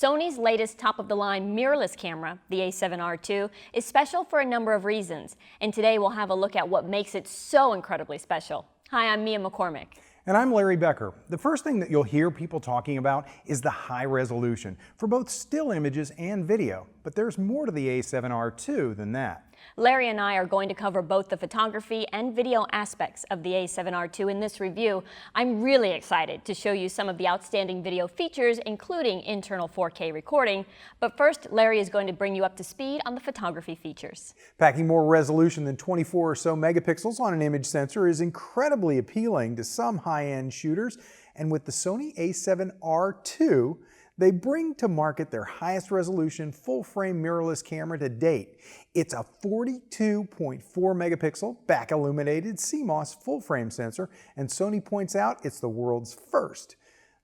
Sony's latest top-of-the-line mirrorless camera, the A7R II, is special for a number of reasons, and today we'll have a look at what makes it so incredibly special. Hi, I'm Mia McCormick. And I'm Larry Becker. The first thing that you'll hear people talking about is the high resolution for both still images and video, but there's more to the A7R II than that. Larry and I are going to cover both the photography and video aspects of the A7R II in this review. I'm really excited to show you some of the outstanding video features, including internal 4K recording. But first, Larry is going to bring you up to speed on the photography features. Packing more resolution than 24 or so megapixels on an image sensor is incredibly appealing to some high-end shooters. And with the Sony A7R II, they bring to market their highest resolution full-frame mirrorless camera to date. It's a 42.4 megapixel back-illuminated CMOS full-frame sensor, and Sony points out it's the world's first.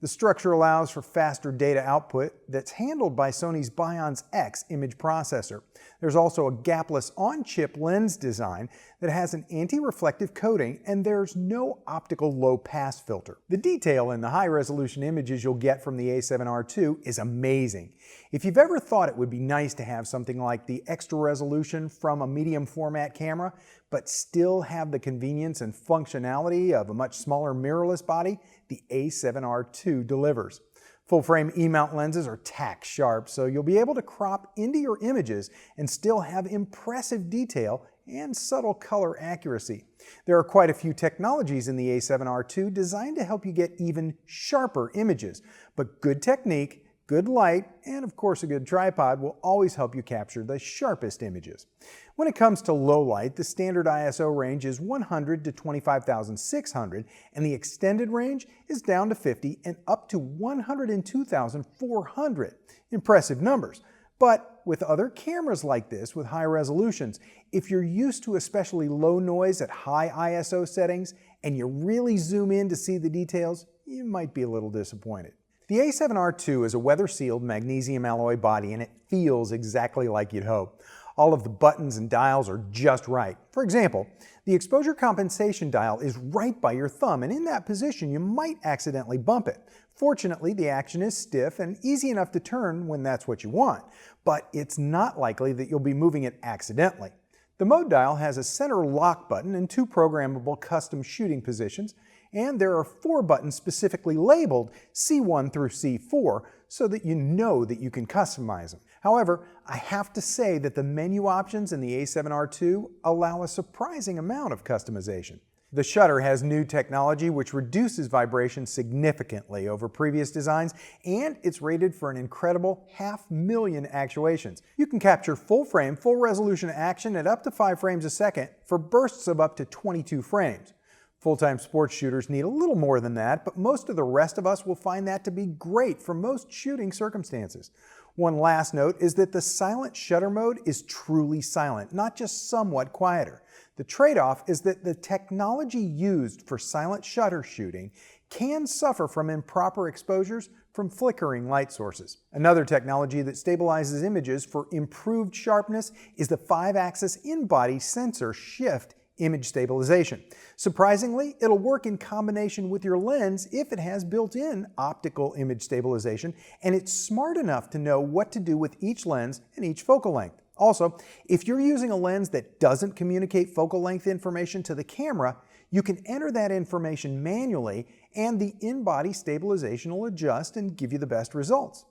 The structure allows for faster data output that's handled by Sony's BiONZ X image processor. There's also a gapless on-chip lens design that has an anti-reflective coating, and there's no optical low-pass filter. The detail in the high-resolution images you'll get from the A7R II is amazing. If you've ever thought it would be nice to have something like the extra resolution from a medium format camera, but still have the convenience and functionality of a much smaller mirrorless body, the A7R II delivers. Full-frame E-mount lenses are tack sharp, so you'll be able to crop into your images and still have impressive detail and subtle color accuracy. There are quite a few technologies in the A7R II designed to help you get even sharper images, but good technique, good light, and of course a good tripod will always help you capture the sharpest images. When it comes to low light, the standard ISO range is 100 to 25,600, and the extended range is down to 50 and up to 102,400. Impressive numbers. But with other cameras like this with high resolutions, if you're used to especially low noise at high ISO settings and you really zoom in to see the details, you might be a little disappointed. The A7R II is a weather-sealed magnesium alloy body, and it feels exactly like you'd hope. All of the buttons and dials are just right. For example, the exposure compensation dial is right by your thumb, and in that position you might accidentally bump it. Fortunately, the action is stiff and easy enough to turn when that's what you want, but it's not likely that you'll be moving it accidentally. The mode dial has a center lock button and two programmable custom shooting positions, and there are 4 buttons specifically labeled C1 through C4 so that you know that you can customize them. However, I have to say that the menu options in the A7R II allow a surprising amount of customization. The shutter has new technology which reduces vibration significantly over previous designs, and it's rated for an incredible 500,000 actuations. You can capture full-frame, full-resolution action at up to 5 frames a second for bursts of up to 22 frames. Full-time sports shooters need a little more than that, but most of the rest of us will find that to be great for most shooting circumstances. One last note is that the silent shutter mode is truly silent, not just somewhat quieter. The trade-off is that the technology used for silent shutter shooting can suffer from improper exposures from flickering light sources. Another technology that stabilizes images for improved sharpness is the 5-axis in-body sensor shift image stabilization. Surprisingly, it'll work in combination with your lens if it has built-in optical image stabilization, and it's smart enough to know what to do with each lens and each focal length. Also, if you're using a lens that doesn't communicate focal length information to the camera, you can enter that information manually, and the in-body stabilization will adjust and give you the best results.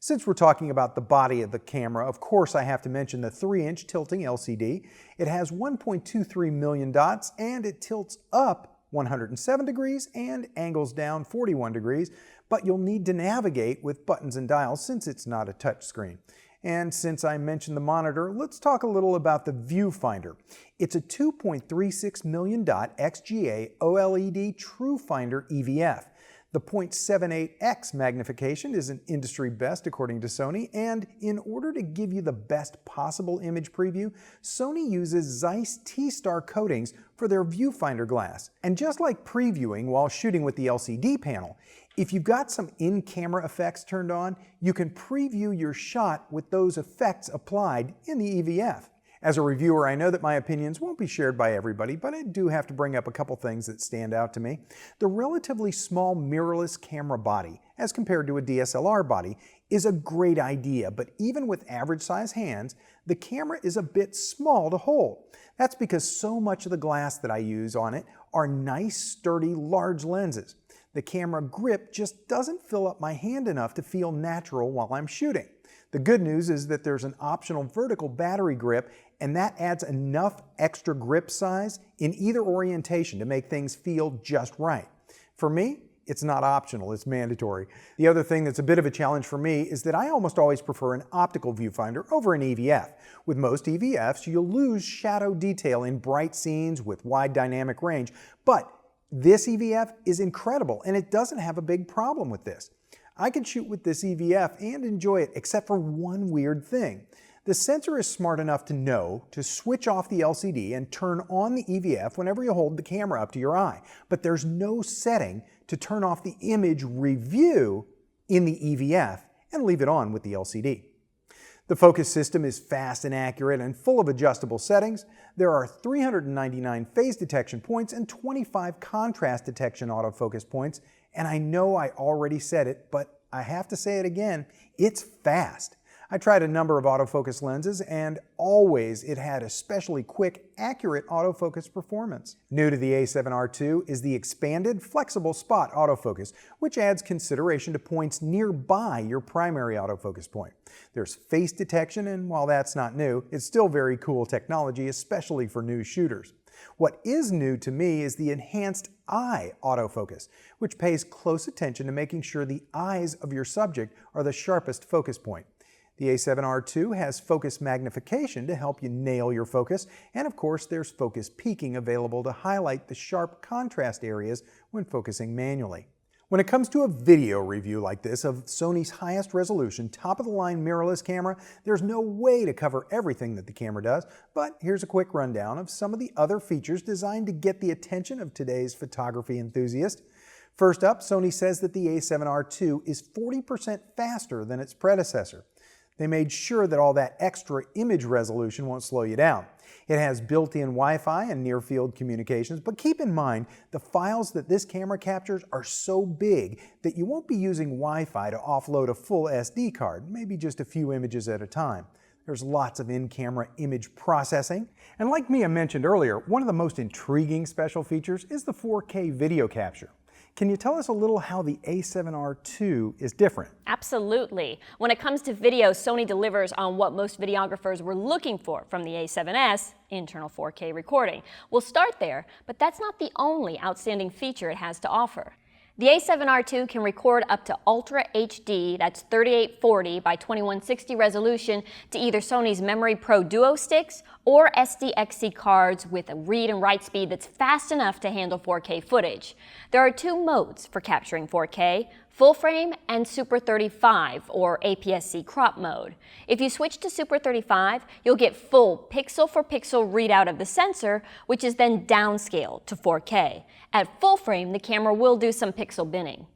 Since we're talking about the body of the camera, of course I have to mention the 3-inch tilting LCD. It has 1.23 million dots, and it tilts up 107 degrees and angles down 41 degrees, but you'll need to navigate with buttons and dials since it's not a touchscreen. And since I mentioned the monitor, let's talk a little about the viewfinder. It's a 2.36 million dot XGA OLED Tru-Finder EVF. The 0.78x magnification is an industry best according to Sony, and in order to give you the best possible image preview, Sony uses Zeiss T-Star coatings for their viewfinder glass. And just like previewing while shooting with the LCD panel, if you've got some in-camera effects turned on, you can preview your shot with those effects applied in the EVF. As a reviewer, I know that my opinions won't be shared by everybody, but I do have to bring up a couple things that stand out to me. The relatively small mirrorless camera body, as compared to a DSLR body, is a great idea, but even with average size hands, the camera is a bit small to hold. That's because so much of the glass that I use on it are nice, sturdy, large lenses. The camera grip just doesn't fill up my hand enough to feel natural while I'm shooting. The good news is that there's an optional vertical battery grip, and that adds enough extra grip size in either orientation to make things feel just right. For me, it's not optional, it's mandatory. The other thing that's a bit of a challenge for me is that I almost always prefer an optical viewfinder over an EVF. With most EVFs, you'll lose shadow detail in bright scenes with wide dynamic range, but this EVF is incredible and it doesn't have a big problem with this. I can shoot with this EVF and enjoy it, except for one weird thing. The sensor is smart enough to know to switch off the LCD and turn on the EVF whenever you hold the camera up to your eye, but there's no setting to turn off the image review in the EVF and leave it on with the LCD. The focus system is fast and accurate and full of adjustable settings. There are 399 phase detection points and 25 contrast detection autofocus points, and I know I already said it, but I have to say it again, it's fast. I tried a number of autofocus lenses and always it had especially quick, accurate autofocus performance. New to the A7R II is the expanded flexible spot autofocus, which adds consideration to points nearby your primary autofocus point. There's face detection, and while that's not new, it's still very cool technology, especially for new shooters. What is new to me is the enhanced eye autofocus, which pays close attention to making sure the eyes of your subject are the sharpest focus point. The A7R II has focus magnification to help you nail your focus, and of course there's focus peaking available to highlight the sharp contrast areas when focusing manually. When it comes to a video review like this of Sony's highest resolution, top-of-the-line mirrorless camera, there's no way to cover everything that the camera does, but here's a quick rundown of some of the other features designed to get the attention of today's photography enthusiast. First up, Sony says that the A7R II is 40% faster than its predecessor. They made sure that all that extra image resolution won't slow you down. It has built-in Wi-Fi and near-field communications, but keep in mind the files that this camera captures are so big that you won't be using Wi-Fi to offload a full SD card, maybe just a few images at a time. There's lots of in-camera image processing. And like Mia mentioned earlier, one of the most intriguing special features is the 4K video capture. Can you tell us a little how the A7R II is different? Absolutely. When it comes to video, Sony delivers on what most videographers were looking for from the A7S, internal 4K recording. We'll start there, but that's not the only outstanding feature it has to offer. The A7R II can record up to Ultra HD, that's 3840 by 2160 resolution, to either Sony's Memory Pro Duo sticks or SDXC cards with a read and write speed that's fast enough to handle 4K footage. There are two modes for capturing 4K, full frame and Super 35 or APS-C crop mode. If you switch to Super 35, you'll get full pixel for pixel readout of the sensor, which is then downscaled to 4K. At full frame, the camera will do some pixel binning.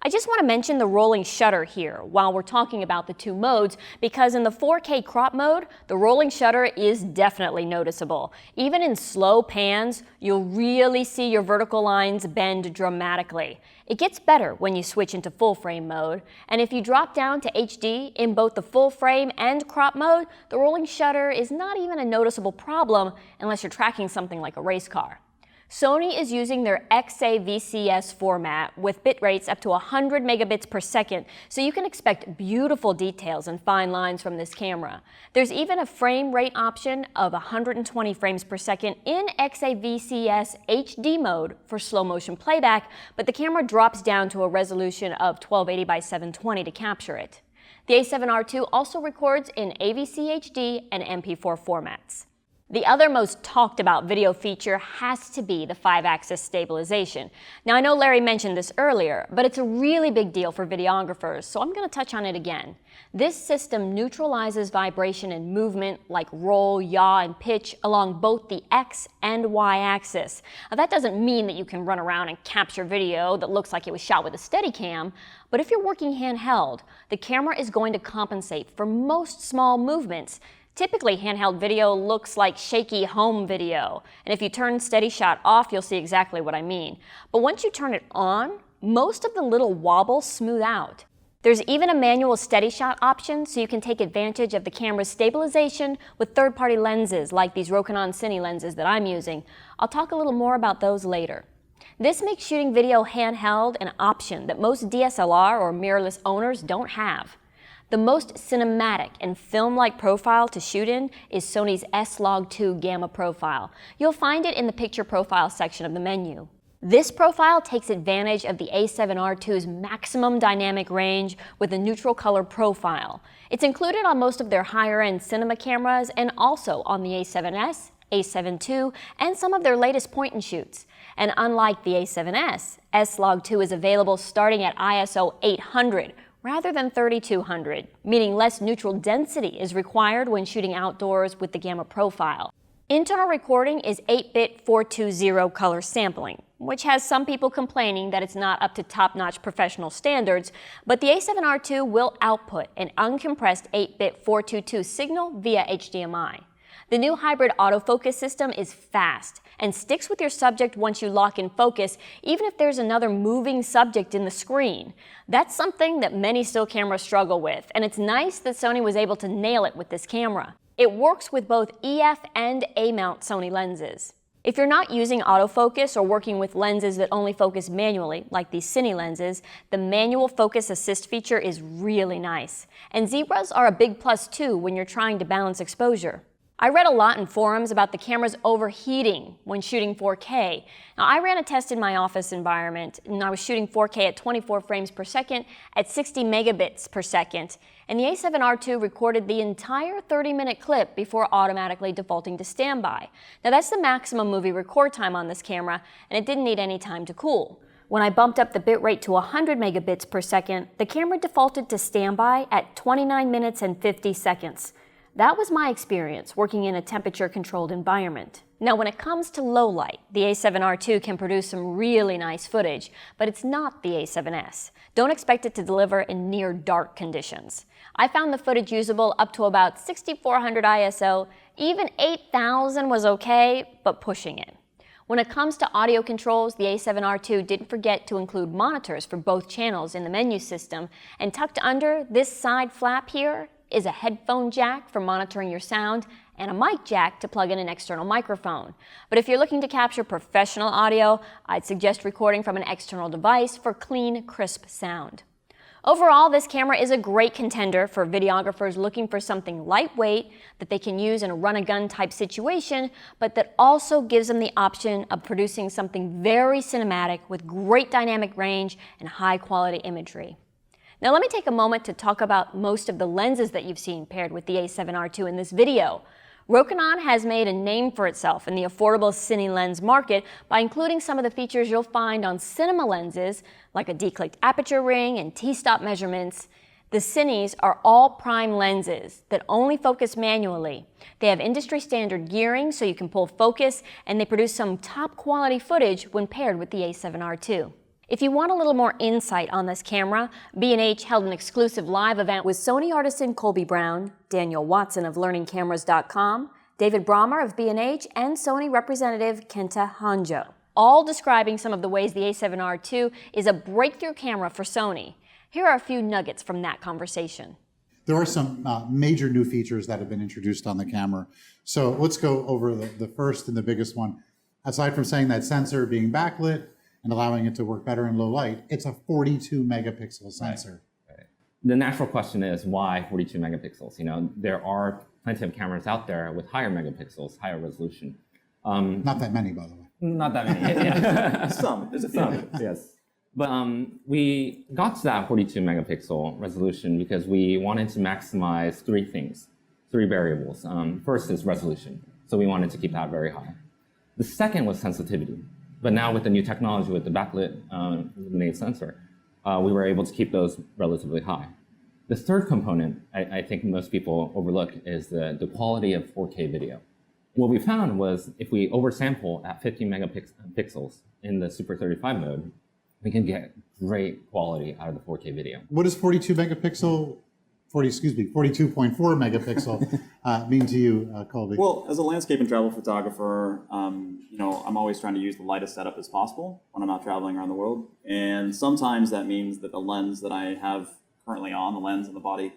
I just want to mention the rolling shutter here while we're talking about the two modes, because in the 4K crop mode, the rolling shutter is definitely noticeable. Even in slow pans, you'll really see your vertical lines bend dramatically. It gets better when you switch into full frame mode, and if you drop down to HD in both the full frame and crop mode, the rolling shutter is not even a noticeable problem unless you're tracking something like a race car. Sony is using their XAVCS format with bit rates up to 100 megabits per second, so you can expect beautiful details and fine lines from this camera. There's even a frame rate option of 120 frames per second in XAVCS HD mode for slow motion playback, but the camera drops down to a resolution of 1280 by 720 to capture it. The A7R II also records in AVC HD and MP4 formats. The other most talked about video feature has to be the 5-axis stabilization. Now I know Larry mentioned this earlier, but it's a really big deal for videographers, so I'm going to touch on it again. This system neutralizes vibration and movement like roll, yaw, and pitch along both the X and Y axis. Now that doesn't mean that you can run around and capture video that looks like it was shot with a Steadicam, but if you're working handheld, the camera is going to compensate for most small movements. Typically, handheld video looks like shaky home video, and if you turn Steady Shot off, you'll see exactly what I mean. But once you turn it on, most of the little wobbles smooth out. There's even a manual steady shot option, so you can take advantage of the camera's stabilization with third-party lenses like these Rokinon Cine lenses that I'm using. I'll talk a little more about those later. This makes shooting video handheld an option that most DSLR or mirrorless owners don't have. The most cinematic and film-like profile to shoot in is Sony's S-Log2 Gamma profile. You'll find it in the picture profile section of the menu. This profile takes advantage of the A7R II's maximum dynamic range with a neutral color profile. It's included on most of their higher-end cinema cameras and also on the A7S, A7 II, and some of their latest point-and-shoots. And unlike the A7S, S-Log2 is available starting at ISO 800 rather than 3200, meaning less neutral density is required when shooting outdoors with the Gamma profile. Internal recording is 8-bit 420 color sampling, which has some people complaining that it's not up to top-notch professional standards, but the A7R II will output an uncompressed 8-bit 422 signal via HDMI. The new hybrid autofocus system is fast and sticks with your subject once you lock in focus, even if there's another moving subject in the screen. That's something that many still cameras struggle with, and it's nice that Sony was able to nail it with this camera. It works with both EF and A-mount Sony lenses. If you're not using autofocus or working with lenses that only focus manually, like these Cine lenses, the manual focus assist feature is really nice. And zebras are a big plus too when you're trying to balance exposure. I read a lot in forums about the camera's overheating when shooting 4K. Now, I ran a test in my office environment, and I was shooting 4K at 24 frames per second at 60 megabits per second, and the A7R II recorded the entire 30-minute clip before automatically defaulting to standby. Now, that's the maximum movie record time on this camera, and it didn't need any time to cool. When I bumped up the bitrate to 100 megabits per second, the camera defaulted to standby at 29 minutes and 50 seconds. That was my experience working in a temperature-controlled environment. Now, when it comes to low light, the A7R II can produce some really nice footage, but it's not the A7S. Don't expect it to deliver in near dark conditions. I found the footage usable up to about 6400 ISO, even 8000 was okay, but pushing it. When it comes to audio controls, the A7R II didn't forget to include monitors for both channels in the menu system, and tucked under this side flap here is a headphone jack for monitoring your sound and a mic jack to plug in an external microphone. But if you're looking to capture professional audio, I'd suggest recording from an external device for clean, crisp sound. Overall, this camera is a great contender for videographers looking for something lightweight that they can use in a run-and-gun type situation, but that also gives them the option of producing something very cinematic with great dynamic range and high-quality imagery. Now let me take a moment to talk about most of the lenses that you've seen paired with the A7R II in this video. Rokinon has made a name for itself in the affordable Cine lens market by including some of the features you'll find on cinema lenses, like a declicked aperture ring and t-stop measurements. The Cines are all prime lenses that only focus manually. They have industry standard gearing so you can pull focus, and they produce some top quality footage when paired with the A7R II. If you want a little more insight on this camera, B&H held an exclusive live event with Sony artisan Colby Brown, Daniel Watson of LearningCameras.com, David Brahmer of B&H, and Sony representative Kenta Hanjo, all describing some of the ways the A7R II is a breakthrough camera for Sony. Here are a few nuggets from that conversation. There are some major new features that have been introduced on the camera. So let's go over the first and the biggest one. Aside from saying that sensor being backlit and allowing it to work better in low light, it's a 42 megapixel sensor. Right. The natural question is, why 42 megapixels? You know, there are plenty of cameras out there with higher megapixels, higher resolution. Not that many, by the way. Not that many. Yeah. Some. There's a few. Yes. But we got to that 42 megapixel resolution because we wanted to maximize three things, three variables. First is resolution. So we wanted to keep that very high. The second was sensitivity. But now with the new technology, with the backlit illuminated sensor, we were able to keep those relatively high. The third component I think most people overlook is the quality of 4K video. What we found was if we oversample at 50 megapixels in the Super 35 mode, we can get great quality out of the 4K video. What does 42.4 megapixel mean to you, Colby? Well, as a landscape and travel photographer, you know, I'm always trying to use the lightest setup as possible when I'm out traveling around the world. And sometimes that means that the lens that I have currently on, the lens and the body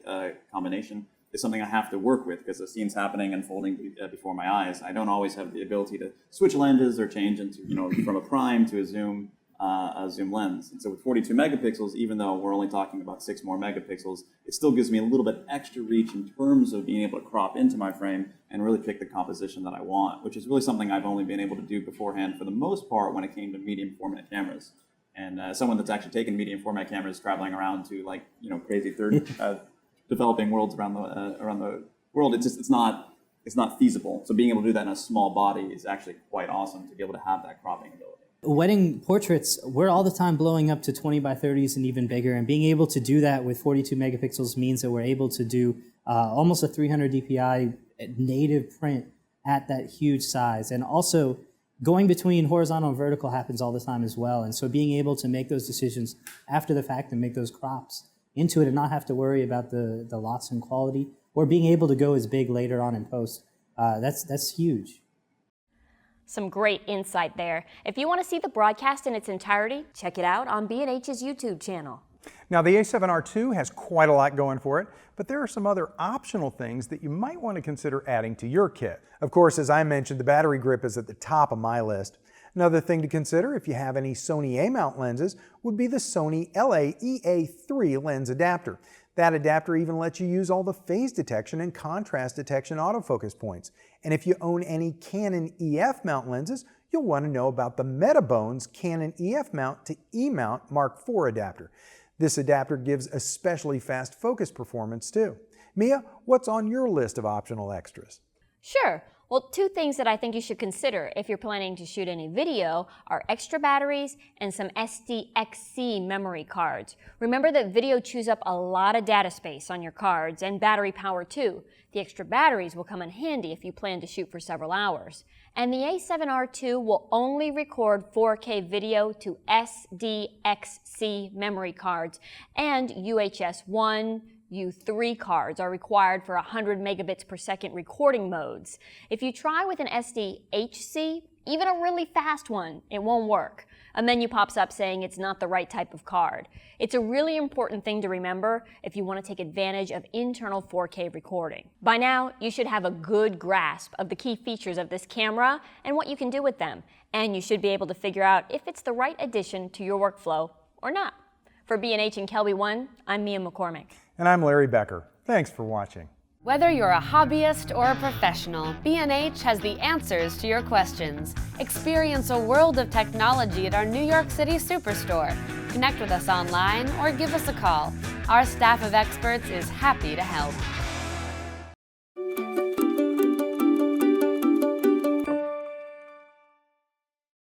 combination, is something I have to work with because the scene's happening, unfolding before my eyes. I don't always have the ability to switch lenses or change into, from a prime to a zoom lens. And so with 42 megapixels, even though we're only talking about 6 more megapixels, it still gives me a little bit extra reach in terms of being able to crop into my frame and really pick the composition that I want, which is really something I've only been able to do beforehand for the most part when it came to medium format cameras. And someone that's actually taken medium format cameras traveling around to crazy developing worlds around the world, it's not feasible. So being able to do that in a small body is actually quite awesome to be able to have that cropping ability. Wedding portraits, we're all the time blowing up to 20 by 30s and even bigger, and being able to do that with 42 megapixels means that we're able to do almost a 300 DPI native print at that huge size. And also, going between horizontal and vertical happens all the time as well. And so being able to make those decisions after the fact and make those crops into it and not have to worry about the loss in quality, or being able to go as big later on in post, that's huge. Some great insight there. If you want to see the broadcast in its entirety, check it out on B&H's YouTube channel. Now, the A7R II has quite a lot going for it, but there are some other optional things that you might want to consider adding to your kit. Of course, as I mentioned, the battery grip is at the top of my list. Another thing to consider if you have any Sony A-mount lenses would be the Sony LA-EA3 lens adapter. That adapter even lets you use all the phase detection and contrast detection autofocus points. And if you own any Canon EF mount lenses, you'll want to know about the BiONZ Canon EF mount to E-mount Mark IV adapter. This adapter gives especially fast focus performance too. Mia, what's on your list of optional extras? Sure. Well, 2 things that I think you should consider if you're planning to shoot any video are extra batteries and some SDXC memory cards. Remember that video chews up a lot of data space on your cards and battery power too. The extra batteries will come in handy if you plan to shoot for several hours. And the A7R II will only record 4K video to SDXC memory cards, and UHS-1, U3 cards are required for 100 megabits per second recording modes. If you try with an SDHC, even a really fast one, it won't work. A menu pops up saying it's not the right type of card. It's a really important thing to remember if you want to take advantage of internal 4K recording. By now, you should have a good grasp of the key features of this camera and what you can do with them, and you should be able to figure out if it's the right addition to your workflow or not. For B&H and Kelby One, I'm Mia McCormick. And I'm Larry Becker. Thanks for watching. Whether you're a hobbyist or a professional, B&H has the answers to your questions. Experience a world of technology at our New York City Superstore. Connect with us online or give us a call. Our staff of experts is happy to help.